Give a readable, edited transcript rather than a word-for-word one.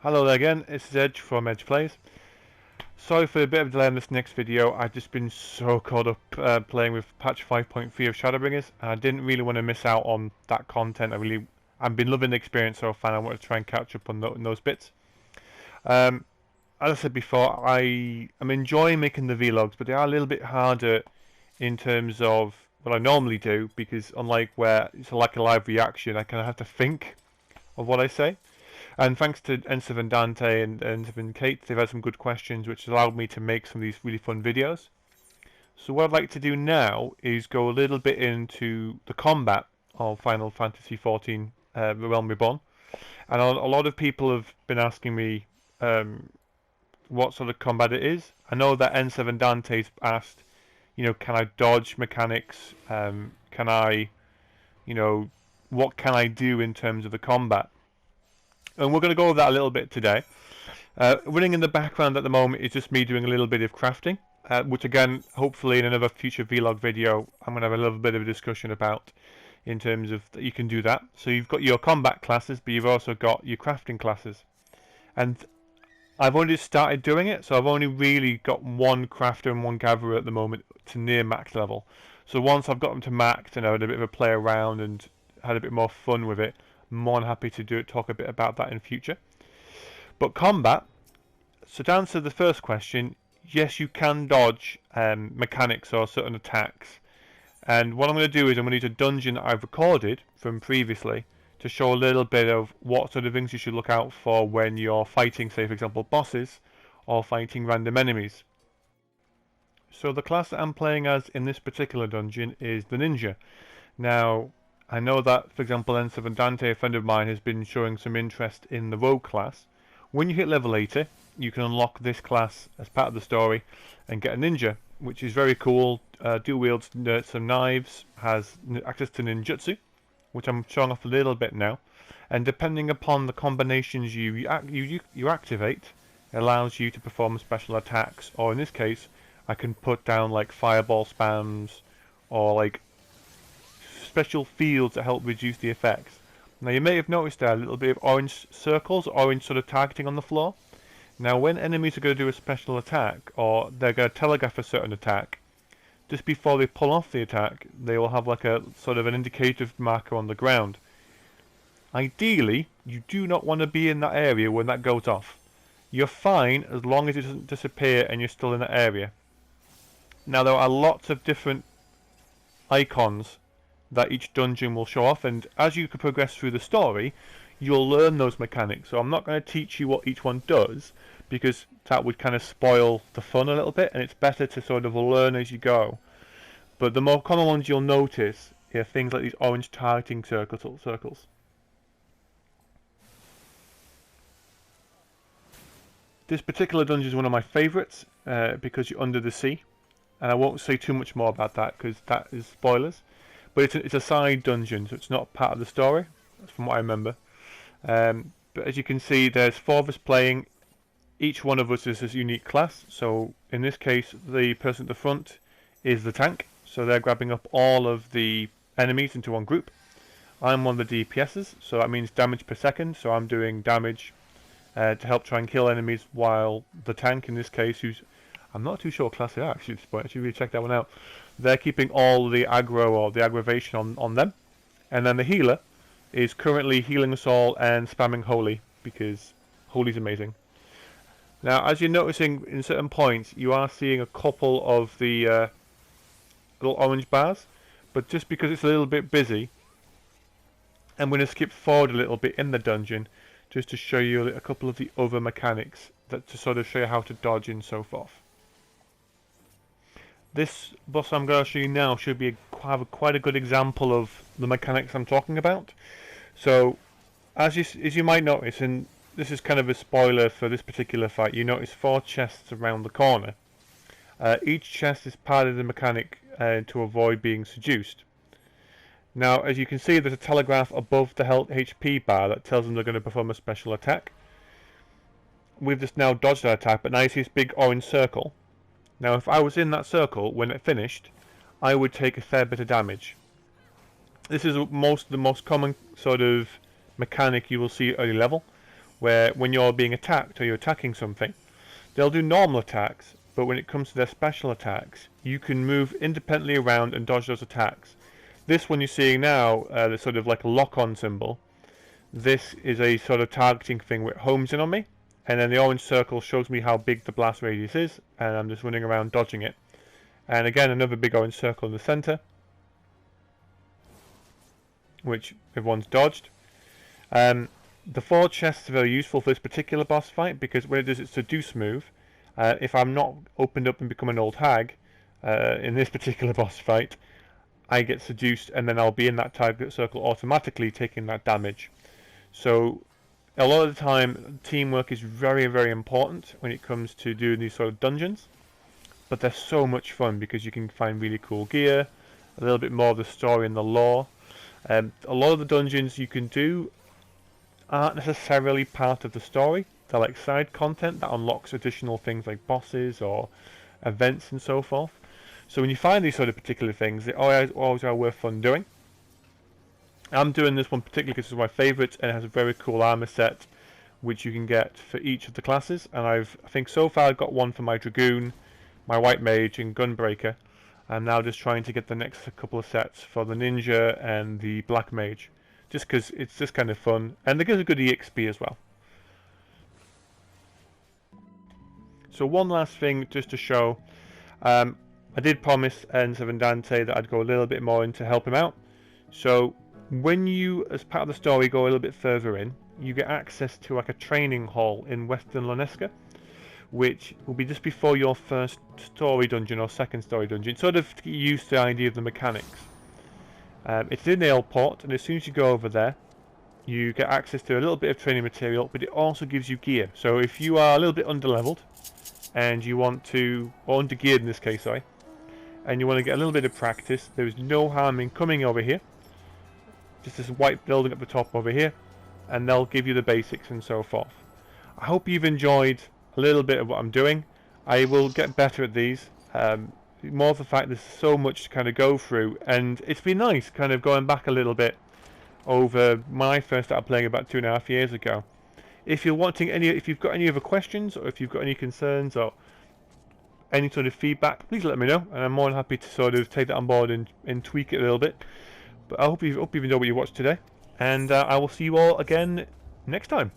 Hello there again, it's Edge from Edge Plays. Sorry for a bit of a delay on this next video. I've just been so caught up playing with patch 5.3 of Shadowbringers, and I didn't really want to miss out on that content. I've been loving the experience so far, and I want to try and catch up on those bits. As I said before, I'm enjoying making the vlogs, but they are a little bit harder in terms of what I normally do, because unlike where it's like a live reaction, I kind of have to think of what I say. And thanks to Ensiv and Dante and Ensiv and Kate, they've had some good questions which allowed me to make some of these really fun videos. So what I'd like to do now is go a little bit into the combat of Final Fantasy XIV The Realm Reborn. And a lot of people have been asking me what sort of combat it is. I know that Ensiv and Dante's asked, can I dodge mechanics? Can I, what can I do in terms of the combat? And we're going to go over that a little bit today. Running in the background at the moment is just me doing a little bit of crafting, which again, hopefully in another future vlog video, I'm going to have a little bit of a discussion about in terms of that you can do that. So you've got your combat classes, but you've also got your crafting classes. And I've only just started doing it, so I've only really got one crafter and one gatherer at the moment to near max level. So once I've got them to max and I had a bit of a play around and had a bit more fun with it, more than happy to talk a bit about that in future. But combat, so to answer the first question, yes, you can dodge mechanics or certain attacks. And what I'm going to do is I'm going to use a dungeon that I've recorded from previously to show a little bit of what sort of things you should look out for when you're fighting, say for example, bosses or fighting random enemies. So the class that I'm playing as in this particular dungeon is the ninja. Now, I know that, for example, Ensiv and Dante, a friend of mine, has been showing some interest in the rogue class. When you hit level 80, you can unlock this class as part of the story and get a ninja, which is very cool. Dual wields some knives, has access to ninjutsu, which I'm showing off a little bit now. And depending upon the combinations you activate, it allows you to perform special attacks. Or in this case, I can put down like fireball spams or like special fields that help reduce the effects. Now you may have noticed there a little bit of orange circles, orange sort of targeting on the floor. Now when enemies are going to do a special attack, or they're going to telegraph a certain attack, just before they pull off the attack, they will have like a sort of an indicative marker on the ground. Ideally, you do not want to be in that area when that goes off. You're fine as long as it doesn't disappear and you're still in that area. Now there are lots of different icons that each dungeon will show off, and as you can progress through the story, you'll learn those mechanics. So I'm not going to teach you what each one does, because that would kind of spoil the fun a little bit, and it's better to sort of learn as you go. But the more common ones you'll notice are things like these orange targeting circles. This particular dungeon is one of my favourites because you're under the sea, and I won't say too much more about that because that is spoilers. But it's a side dungeon, so it's not part of the story, from what I remember. But as you can see, there's 4 of us playing. Each one of us is a unique class. So in this case, the person at the front is the tank. So they're grabbing up all of the enemies into one group. I'm one of the DPSs, so that means damage per second. So I'm doing damage to help try and kill enemies, while the tank, in this case, who's... I'm not too sure what class they are actually at this point. I should really check that one out. They're keeping all the aggro or the aggravation on them. And then the healer is currently healing us all and spamming Holy, because Holy's amazing. Now, as you're noticing in certain points, you are seeing a couple of the little orange bars. But just because it's a little bit busy, I'm going to skip forward a little bit in the dungeon just to show you a couple of the other mechanics that to sort of show you how to dodge and so forth. This boss I'm going to show you now should be quite a good example of the mechanics I'm talking about. So, as you might notice, and this is kind of a spoiler for this particular fight, you notice 4 chests around the corner. Each chest is part of the mechanic to avoid being seduced. Now, as you can see, there's a telegraph above the health HP bar that tells them they're going to perform a special attack. We've just now dodged that attack, but now you see this big orange circle. Now if I was in that circle when it finished, I would take a fair bit of damage. This is the most common sort of mechanic you will see at early level, where when you're being attacked or you're attacking something, they'll do normal attacks, but when it comes to their special attacks, you can move independently around and dodge those attacks. This one you're seeing now, the sort of like a lock-on symbol, this is a sort of targeting thing where it homes in on me, and then the orange circle shows me how big the blast radius is, and I'm just running around dodging it. And again, another big orange circle in the center, which everyone's dodged. The 4 chests are very useful for this particular boss fight, because when it does its seduce move, if I'm not opened up and become an old hag, in this particular boss fight, I get seduced and then I'll be in that target circle automatically taking that damage. So a lot of the time teamwork is very, very important when it comes to doing these sort of dungeons, but they're so much fun because you can find really cool gear, a little bit more of the story and the lore. A lot of the dungeons you can do aren't necessarily part of the story. They're like side content that unlocks additional things like bosses or events and so forth. So when you find these sort of particular things, they always are worth fun doing. I'm doing this one particularly because it's my favourite, and it has a very cool armour set which you can get for each of the classes. And I think so far I've got one for my Dragoon, my White Mage and Gunbreaker. I'm now just trying to get the next couple of sets for the Ninja and the Black Mage, just because it's just kind of fun, and it gives a good EXP as well. So one last thing just to show, I did promise Enzo and Dante that I'd go a little bit more in to help him out. So when you, as part of the story, go a little bit further in, you get access to like a training hall in Western Loneska, which will be just before your first story dungeon or second story dungeon, sort of to get used to the idea of the mechanics. It's in the airport, and as soon as you go over there, you get access to a little bit of training material, but it also gives you gear. So if you are a little bit underleveled, and you want to, or undergeared in this case, sorry, and you want to get a little bit of practice, there is no harm in coming over here. Just this white building at the top over here, and they'll give you the basics and so forth. I hope you've enjoyed a little bit of what I'm doing. I will get better at these. More of the fact there's so much to kind of go through, and it's been nice kind of going back a little bit over when I first started playing about 2.5 years ago. If you're wanting if you've got any other questions, or if you've got any concerns or any sort of feedback, please let me know, and I'm more than happy to sort of take that on board and tweak it a little bit. But I hope you've enjoyed what you watched today, and I will see you all again next time.